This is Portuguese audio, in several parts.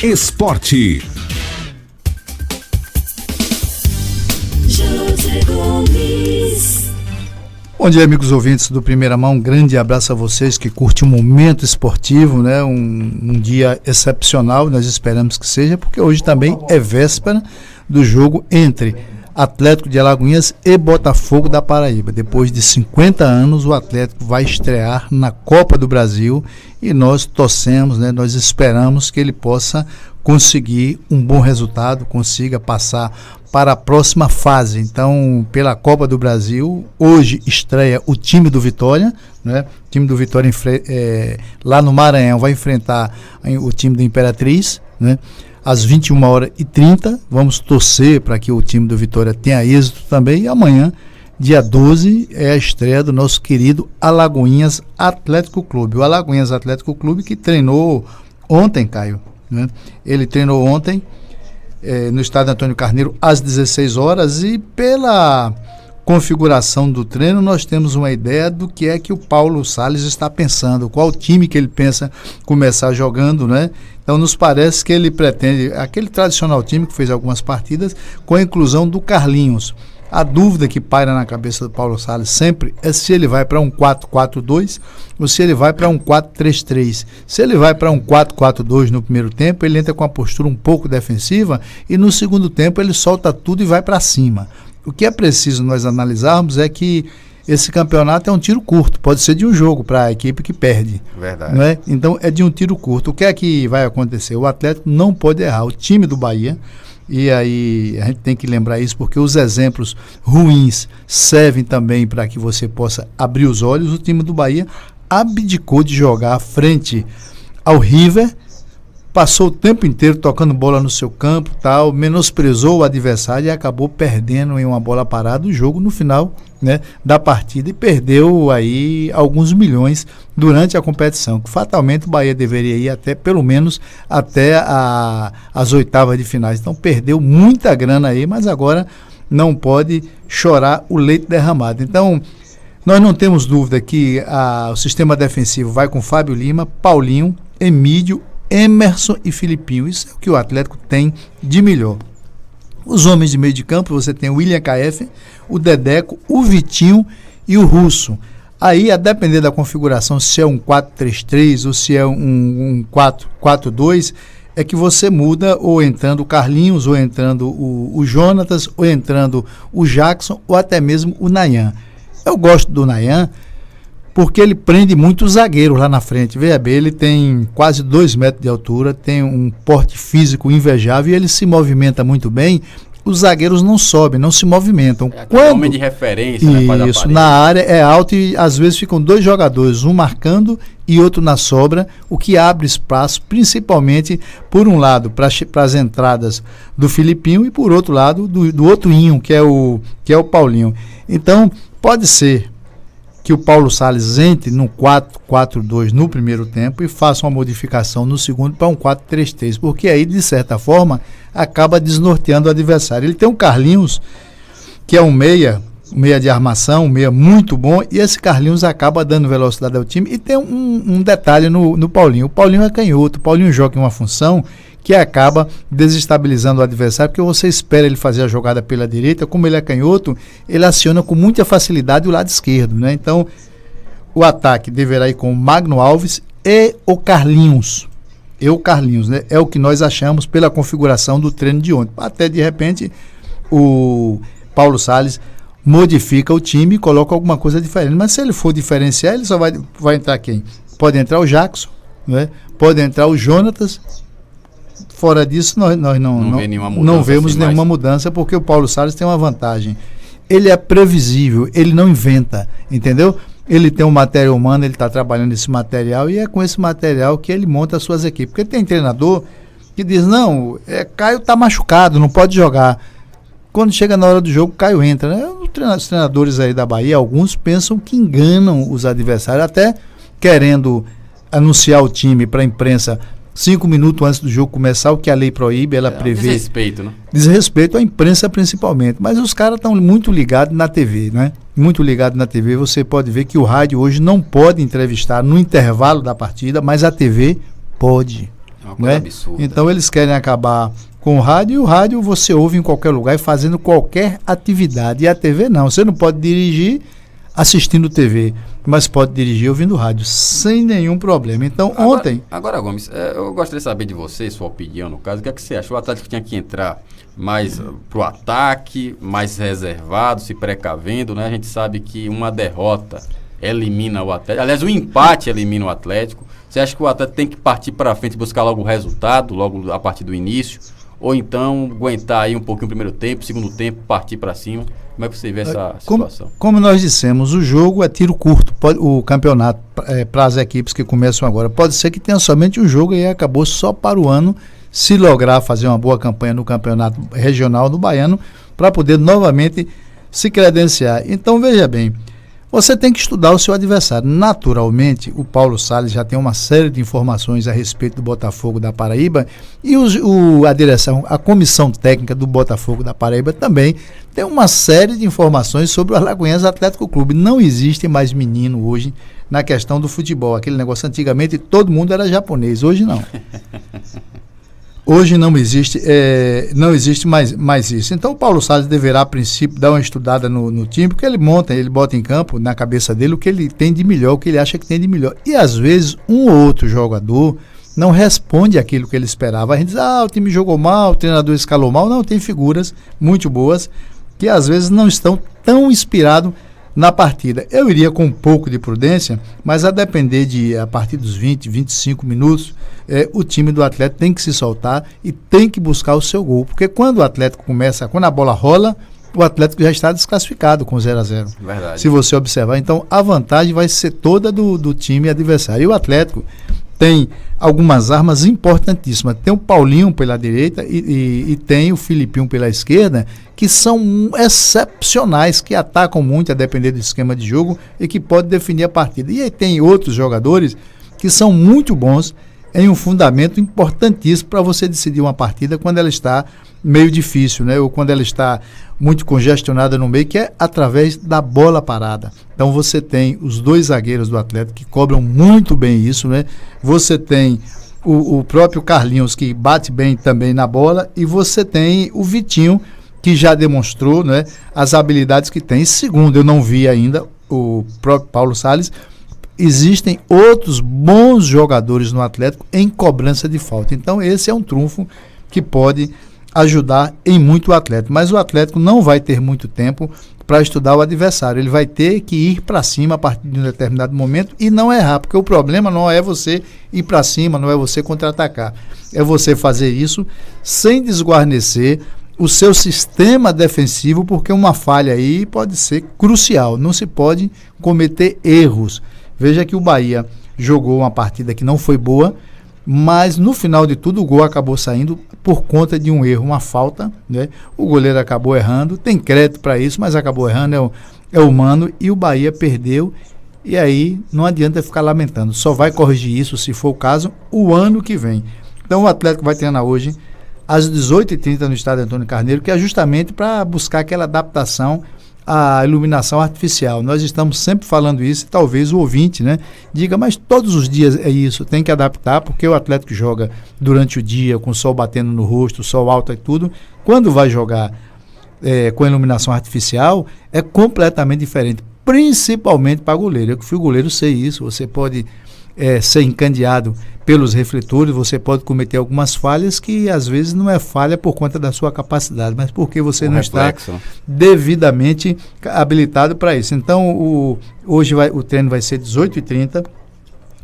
Esporte. Bom dia, amigos ouvintes do Primeira Mão. Um grande abraço a vocês que curtem o momento esportivo, né? Um dia excepcional, nós esperamos que seja, porque hoje também é véspera do jogo entre Atlético de Alagoinhas e Botafogo da Paraíba. Depois de 50 anos, o Atlético vai estrear na Copa do Brasil e nós torcemos, né? Nós esperamos que ele possa conseguir um bom resultado, consiga passar para a próxima fase. Então, pela Copa do Brasil, hoje estreia o time do Vitória, né? O time do Vitória lá no Maranhão vai enfrentar o time do Imperatriz, né? Às 21h30, vamos torcer para que o time do Vitória tenha êxito também. E amanhã, dia 12, é a estreia do nosso querido Alagoinhas Atlético Clube. O Alagoinhas Atlético Clube que treinou ontem, Caio, né? Ele treinou ontem no estádio Antônio Carneiro às 16 horas e pela configuração do treino nós temos uma ideia do que é que o Paulo Salles está pensando, qual time que ele pensa começar jogando, né? Então nos parece que ele pretende aquele tradicional time que fez algumas partidas com a inclusão do Carlinhos. A dúvida que paira na cabeça do Paulo Salles sempre é se ele vai para um 4-4-2 ou se ele vai para um 4-3-3. Se ele vai para um 4-4-2 no primeiro tempo, ele entra com a postura um pouco defensiva e no segundo tempo ele solta tudo e vai para cima. O que é preciso nós analisarmos é que esse campeonato é um tiro curto, pode ser de um jogo para a equipe que perde. Verdade. Não é? Então é de um tiro curto. O que é que vai acontecer? O Atlético não pode errar. O time do Bahia, e aí a gente tem que lembrar isso porque os exemplos ruins servem também para que você possa abrir os olhos. O time do Bahia abdicou de jogar frente ao River, passou o tempo inteiro tocando bola no seu campo, tal, menosprezou o adversário e acabou perdendo em uma bola parada o jogo no final, né, da partida e perdeu aí alguns milhões durante a competição, que fatalmente o Bahia deveria ir até, pelo menos, até as oitavas de finais. Então perdeu muita grana aí, mas agora não pode chorar o leite derramado. Então nós não temos dúvida que o sistema defensivo vai com Fábio Lima, Paulinho, Emílio, Emerson e Filipinho. Isso é o que o Atlético tem de melhor. Os homens de meio de campo, você tem o William KF, o Dedeco, o Vitinho e o Russo. Aí, a depender da configuração, se é um 4-3-3 ou se é um 4-4-2, é que você muda ou entrando o Carlinhos, ou entrando o Jonatas, ou entrando o Jackson, ou até mesmo o Nayan. Eu gosto do Nayan porque ele prende muito os zagueiros lá na frente. Veja bem, ele tem quase 2 metros de altura, tem um porte físico invejável e ele se movimenta muito bem. Os zagueiros não sobem, não se movimentam. É homem de referência, né? Isso, na área é alto e às vezes ficam 2 jogadores, um marcando e outro na sobra, o que abre espaço, principalmente, por um lado, para as entradas do Filipinho e por outro lado, do outro Inho, que é o Paulinho. Então, pode ser que o Paulo Salles entre no 4-4-2 no primeiro tempo e faça uma modificação no segundo para um 4-3-3, porque aí, de certa forma, acaba desnorteando o adversário. Ele tem um Carlinhos, que é um meia de armação, um meia muito bom, e esse Carlinhos acaba dando velocidade ao time. E tem um detalhe no Paulinho. O Paulinho é canhoto, o Paulinho joga em uma função que acaba desestabilizando o adversário, porque você espera ele fazer a jogada pela direita, como ele é canhoto, ele aciona com muita facilidade o lado esquerdo, né? Então, o ataque deverá ir com o Magno Alves e o Carlinhos. Né? É o que nós achamos pela configuração do treino de ontem. Até, de repente, o Paulo Salles modifica o time e coloca alguma coisa diferente. Mas se ele for diferenciar, ele só vai entrar quem? Pode entrar o Jackson, né? Pode entrar o Jonatas. Fora disso, nós não vemos assim nenhuma mudança, porque o Paulo Salles tem uma vantagem. Ele é previsível, ele não inventa, entendeu? Ele tem um material humano, ele está trabalhando esse material e é com esse material que ele monta as suas equipes. Porque tem treinador que diz, não, Caio está machucado, não pode jogar. Quando chega na hora do jogo, Caio entra, né? Os treinadores aí da Bahia, alguns pensam que enganam os adversários, até querendo anunciar o time para a imprensa 5 minutos antes do jogo começar, o que a lei proíbe, ela prevê. Desrespeito, né? Desrespeito à imprensa principalmente. Mas os caras estão muito ligados na TV, né? Muito ligados na TV. Você pode ver que o rádio hoje não pode entrevistar no intervalo da partida, mas a TV pode. uma coisa né? absurda. Então eles querem acabar com o rádio, e o rádio você ouve em qualquer lugar e fazendo qualquer atividade. E a TV não, você não pode dirigir assistindo TV, mas pode dirigir ouvindo rádio, sem nenhum problema. Então, ontem... Agora, Gomes, eu gostaria de saber de você, sua opinião no caso, o que é que você acha? O Atlético tinha que entrar mais pro ataque, mais reservado, se precavendo, né? A gente sabe que uma derrota elimina o Atlético, aliás, o empate elimina o Atlético. Você acha que o Atlético tem que partir para frente e buscar logo o resultado, logo a partir do início? Ou então aguentar aí um pouquinho o primeiro tempo, segundo tempo, partir para cima? Como é que você vê essa situação? Como nós dissemos, o jogo é tiro curto, o campeonato para as equipes que começam agora. Pode ser que tenha somente um jogo e acabou só para o ano, se lograr fazer uma boa campanha no campeonato regional do Baiano, para poder novamente se credenciar. Então, veja bem, você tem que estudar o seu adversário. Naturalmente, o Paulo Salles já tem uma série de informações a respeito do Botafogo da Paraíba e a direção, a comissão técnica do Botafogo da Paraíba também tem uma série de informações sobre o Alagoinhas Atlético Clube. Não existe mais menino hoje na questão do futebol. Aquele negócio antigamente todo mundo era japonês, hoje não. Hoje não existe mais isso. Então o Paulo Salles deverá, a princípio, dar uma estudada no time, porque ele bota em campo, na cabeça dele, o que ele tem de melhor, o que ele acha que tem de melhor. E às vezes um ou outro jogador não responde aquilo que ele esperava. A gente diz, o time jogou mal, o treinador escalou mal. Não, tem figuras muito boas que às vezes não estão tão inspirados na partida. Eu iria com um pouco de prudência, mas a depender a partir dos 20, 25 minutos, o time do Atlético tem que se soltar e tem que buscar o seu gol, porque quando o Atlético quando a bola rola, o Atlético já está desclassificado com 0-0. Verdade. Se você observar, então a vantagem vai ser toda do time adversário. E o Atlético tem algumas armas importantíssimas. Tem o Paulinho pela direita e tem o Filipinho pela esquerda, que são excepcionais, que atacam muito a depender do esquema de jogo e que pode definir a partida. E aí tem outros jogadores que são muito bons em um fundamento importantíssimo para você decidir uma partida quando ela está meio difícil, né? Ou quando ela está muito congestionada no meio, que é através da bola parada. Então você tem os dois zagueiros do Atlético que cobram muito bem isso, né? Você tem o próprio Carlinhos, que bate bem também na bola, e você tem o Vitinho, que já demonstrou, né, as habilidades que tem. Segundo, eu não vi ainda o próprio Paulo Salles, existem outros bons jogadores no Atlético em cobrança de falta. Então esse é um trunfo que pode ajudar em muito o Atlético. Mas o Atlético não vai ter muito tempo para estudar o adversário. Ele vai ter que ir para cima a partir de um determinado momento e não errar, porque o problema não é você ir para cima, não é você contra-atacar. É você fazer isso sem desguarnecer o seu sistema defensivo, porque uma falha aí pode ser crucial. Não se pode cometer erros. Veja que o Bahia jogou uma partida que não foi boa, mas no final de tudo o gol acabou saindo por conta de um erro, uma falta, né? O goleiro acabou errando, tem crédito para isso, mas acabou errando, é humano, e o Bahia perdeu. E aí não adianta ficar lamentando, só vai corrigir isso, se for o caso, o ano que vem. Então o Atlético vai treinar hoje às 18h30 no estádio Antônio Carneiro, que é justamente para buscar aquela adaptação à iluminação artificial. Nós estamos sempre falando isso, e talvez o ouvinte, né, diga, mas todos os dias é isso, tem que adaptar, porque o Atlético joga durante o dia, com o sol batendo no rosto, o sol alto e tudo. Quando vai jogar com iluminação artificial, é completamente diferente, principalmente para goleiro. Eu que fui goleiro sei isso. Você pode ser encandeado pelos refletores, você pode cometer algumas falhas que às vezes não é falha por conta da sua capacidade, mas porque você não reflexo. Está devidamente habilitado para isso. Então hoje o treino vai ser 18h30,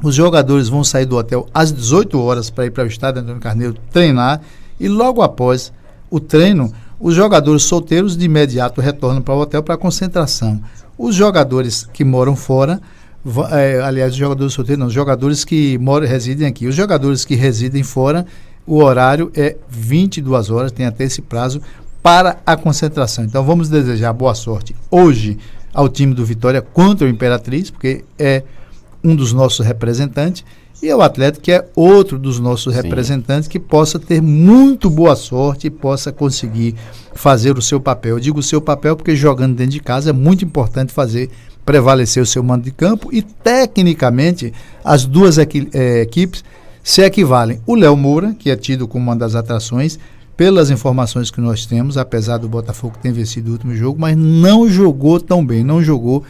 os jogadores vão sair do hotel às 18 horas para ir para o estádio Antônio Carneiro treinar, e logo após o treino os jogadores solteiros de imediato retornam para o hotel para concentração. Os jogadores que moram fora, aliás, os jogadores solteiros não, os jogadores que residem aqui. Os jogadores que residem fora, o horário é 22 horas, tem até esse prazo para a concentração. Então vamos desejar boa sorte hoje ao time do Vitória contra o Imperatriz, porque é um dos nossos representantes, e ao Atlético, que é outro dos nossos representantes, que possa ter muito boa sorte e possa conseguir fazer o seu papel. Eu digo o seu papel porque jogando dentro de casa é muito importante prevalecer o seu mando de campo, e tecnicamente as duas equipes se equivalem. O Léo Moura, que é tido como uma das atrações, pelas informações que nós temos, apesar do Botafogo ter vencido o último jogo, mas não jogou tão bem, não jogou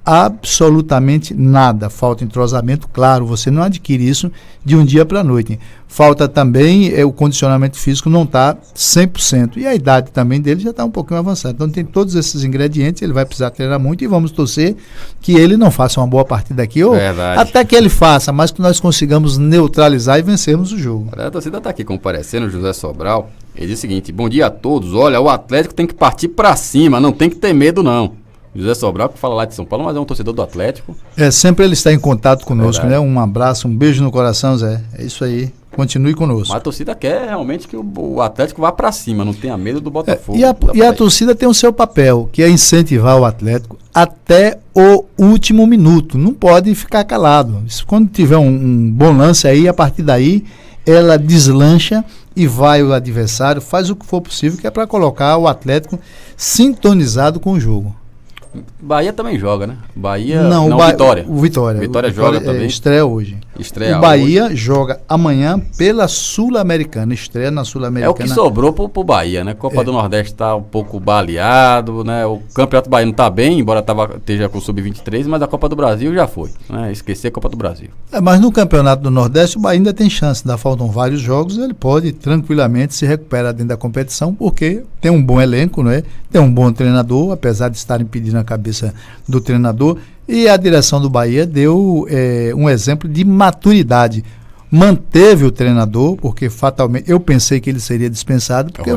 absolutamente nada. Falta entrosamento, claro, você não adquire isso de um dia para a noite. Falta também, o condicionamento físico não está 100%, e a idade também dele já está um pouquinho avançada. Então tem todos esses ingredientes, ele vai precisar treinar muito, e vamos torcer que ele não faça uma boa partida aqui, ou até que ele faça, mas que nós consigamos neutralizar e vencermos o jogo. A torcida está aqui comparecendo, José Sobral. Ele diz o seguinte: bom dia a todos, olha, o Atlético tem que partir para cima, não tem que ter medo não. José Sobral, que fala lá de São Paulo, mas é um torcedor do Atlético. Sempre ele está em contato conosco, né? Um abraço, um beijo no coração, Zé. É isso aí. Continue conosco. Mas a torcida quer realmente que o Atlético vá para cima, não tenha medo do Botafogo. E a torcida tem o seu papel, que é incentivar o Atlético até o último minuto. Não pode ficar calado. Quando tiver um bom lance aí, a partir daí, ela deslancha e vai o adversário, faz o que for possível, que é para colocar o Atlético sintonizado com o jogo. Bahia também joga, né? Bahia, não Vitória. O Vitória. Vitória joga também. Estreia hoje. Estreia o Bahia hoje. Joga amanhã pela Sul-Americana. Estreia na Sul-Americana. É o que sobrou pro Bahia, né? Copa do Nordeste está um pouco baleado, né? O Campeonato Baiano está bem, embora esteja com o Sub-23, mas a Copa do Brasil já foi, né? Esquecer a Copa do Brasil. Mas no Campeonato do Nordeste o Bahia ainda tem chance, ainda faltam vários jogos, ele pode tranquilamente se recuperar dentro da competição, porque tem um bom elenco, né? Tem um bom treinador, apesar de estarem pedindo a cabeça do treinador, e a direção do Bahia deu um exemplo de maturidade. Manteve o treinador, porque fatalmente eu pensei que ele seria dispensado, porque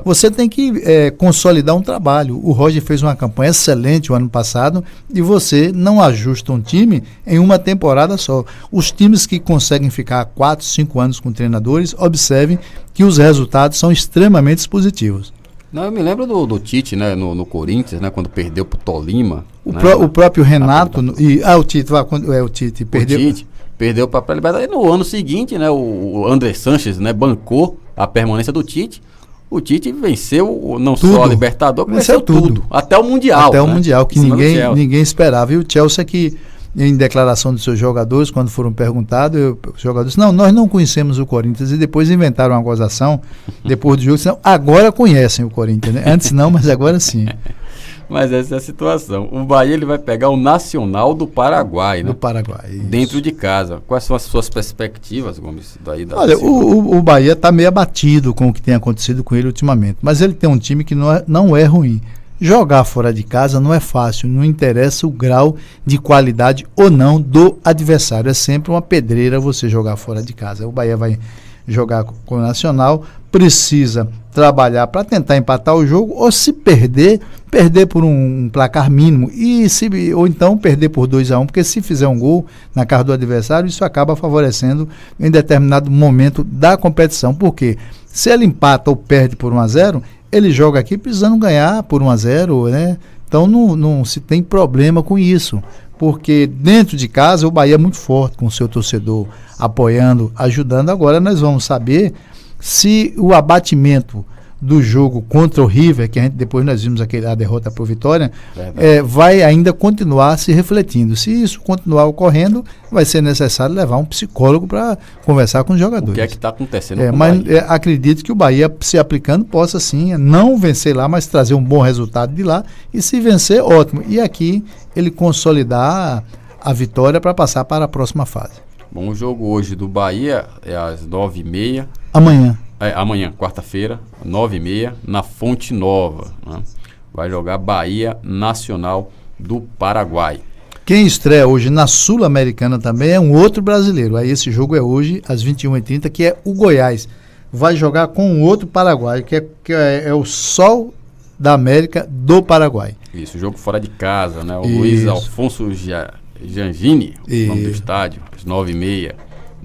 você tem que consolidar um trabalho. O Roger fez uma campanha excelente o ano passado e você não ajusta um time em uma temporada só. Os times que conseguem ficar 4, 5 anos com treinadores, observem que os resultados são extremamente positivos. Não, eu me lembro do Tite, né, no Corinthians, né, quando perdeu pro Tolima. O próprio Renato o Tite perdeu. O Tite perdeu para a Libertadores. E no ano seguinte, né, o André Sanches, né, bancou a permanência do Tite. O Tite venceu não só a Libertadores, venceu tudo. Até o Mundial. Até o Mundial, que ninguém esperava. E o Chelsea que, em declaração dos seus jogadores, quando foram perguntados, os jogadores disseram, nós não conhecemos o Corinthians, e depois inventaram uma gozação, depois do jogo, disseram, agora conhecem o Corinthians, né? Antes não, mas agora sim. Mas essa é a situação. O Bahia ele vai pegar o Nacional do Paraguai, né? Do Paraguai, isso. Dentro de casa. Quais são as suas perspectivas, Gomes? Olha, o Bahia está meio abatido com o que tem acontecido com ele ultimamente, mas ele tem um time que não é ruim. Jogar fora de casa não é fácil, não interessa o grau de qualidade ou não do adversário, é sempre uma pedreira você jogar fora de casa. O Bahia vai jogar com o Nacional, precisa trabalhar para tentar empatar o jogo, ou se perder por um placar mínimo, ou então perder por 2-1, porque se fizer um gol na casa do adversário, isso acaba favorecendo em determinado momento da competição, porque se ele empata ou perde por 1-0, ele joga aqui precisando ganhar por 1-0, né? Então não se tem problema com isso, porque dentro de casa o Bahia é muito forte com o seu torcedor apoiando, ajudando. Agora nós vamos saber se o abatimento do jogo contra o River, que depois nós vimos a derrota por Vitória, vai ainda continuar se refletindo. Se isso continuar ocorrendo, vai ser necessário levar um psicólogo para conversar com os jogadores. O que é que está acontecendo com o Bahia? Acredito que o Bahia, se aplicando, possa sim não vencer lá, mas trazer um bom resultado de lá, e se vencer, ótimo. E aqui ele consolidar a vitória para passar para a próxima fase. Bom, o jogo hoje do Bahia é às 9h30. Amanhã, quarta-feira, 9h30, na Fonte Nova. Né? Vai jogar Bahia Nacional do Paraguai. Quem estreia hoje na Sul-Americana também é um outro brasileiro. Aí esse jogo é hoje, às 21h30, que é o Goiás. Vai jogar com um outro paraguaio, que é o Sol da América do Paraguai. Isso, jogo fora de casa, né? O Luiz Alfonso Giangini, o nome do estádio, às 9h30.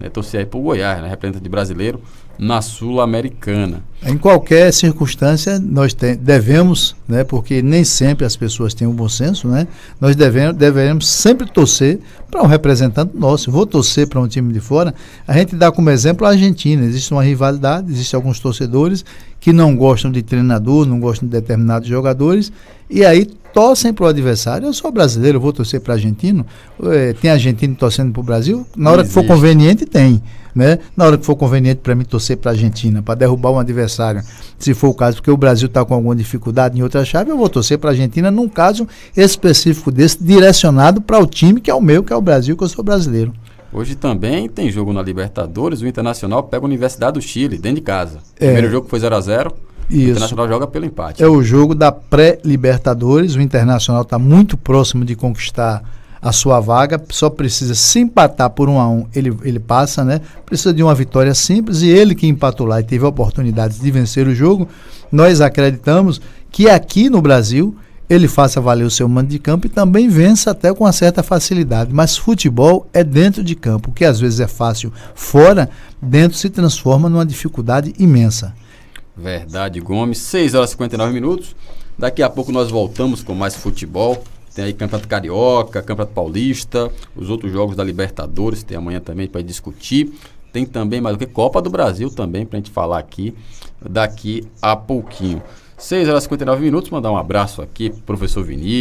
Né? Torcer aí pro Goiás, né? Representante brasileiro na Sul-Americana. Em qualquer circunstância, nós devemos, né, porque nem sempre as pessoas têm um bom senso, né, nós devemos sempre torcer para um representante nosso. Vou torcer para um time de fora. A gente dá como exemplo a Argentina. Existe uma rivalidade, existem alguns torcedores que não gostam de treinador, não gostam de determinados jogadores, e aí torcem para o adversário. Eu sou brasileiro, eu vou torcer para argentino. Tem argentino torcendo para o Brasil? Na hora que for conveniente, tem. né? Na hora que for conveniente para mim torcer para a Argentina, para derrubar um adversário, se for o caso, porque o Brasil está com alguma dificuldade em outra chave, eu vou torcer para a Argentina num caso específico desse, direcionado para o time que é o meu, que é o Brasil, que eu sou brasileiro. Hoje também tem jogo na Libertadores, o Internacional pega a Universidade do Chile, dentro de casa. O primeiro jogo foi 0-0, o Internacional joga pelo empate. É o jogo da pré-Libertadores, o Internacional está muito próximo de conquistar a sua vaga, só precisa se empatar por 1-1, ele passa, né? Precisa de uma vitória simples, e ele que empatou lá e teve a oportunidade de vencer o jogo, nós acreditamos que aqui no Brasil ele faça valer o seu mando de campo e também vença até com uma certa facilidade. Mas futebol é dentro de campo, o que às vezes é fácil fora, dentro se transforma numa dificuldade imensa. Verdade, Gomes. 6h59. Daqui a pouco nós voltamos com mais futebol. Tem aí Campeonato Carioca, Campeonato Paulista, os outros jogos da Libertadores, tem amanhã também para discutir. Tem também mais o que? Copa do Brasil também para a gente falar aqui daqui a pouquinho. 6h59, mandar um abraço aqui pro professor Vinícius.